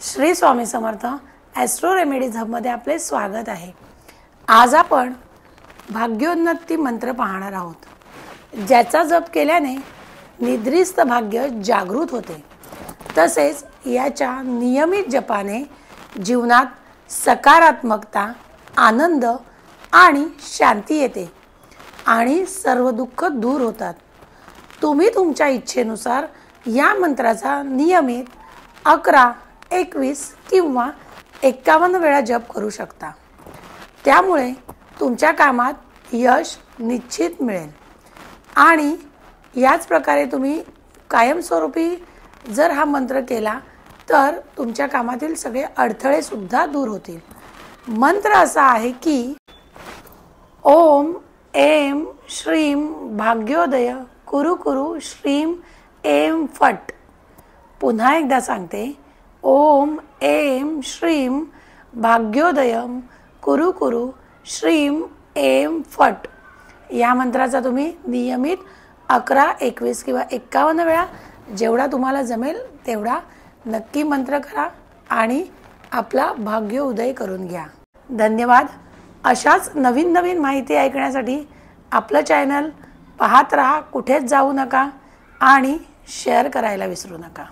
Shri Swami Samarth Austro remedies हबमध्ये आपले स्वागत आहे। आज आपण भाग्योन्नती मंत्र पाहणार आहोत, ज्याचा जप केल्याने निद्रिस्त भाग्य जागृत होते। तसेच याच्या नियमित जपाने जीवनात सकारात्मकता, आनंद आणि शांती येते आणि सर्व दुःख दूर होतात। तुम्ही तुमच्या इच्छेनुसार या मंत्राचा नियमित 11, 21 किंवा 51 वेळा जप करू शकता। त्यामुळे तुमच्या कामात यश निश्चित मिळेल आणि याच प्रकारे तुम्ही कायमस्वरूपी जर हा मंत्र केला तर तुमच्या कामातील सगळे अडथळे सुद्धा दूर होतील। मंत्र असा आहे की ओम ऐं श्रीं भाग्योदय कुरु कुरु श्रीं ऐं फट। पुन्हा एकदा सांगते, ओम ऐं श्रीं भाग्योदय कुरु कुरु श्रीं ऐं फट। या मंत्राचा तुम्ही नियमित 11, 21 किंवा 51 वेळा जेवढा तुम्हाला जमेल तेवढा नक्की मंत्र करा आणि आपला भाग्य उदय करून घ्या। धन्यवाद। अशाच नवीन नवीन माहिती ऐकण्यासाठी आपलं चॅनल पाहत रहा, कुठेच जाऊ नका आणि शेअर करायला विसरू नका।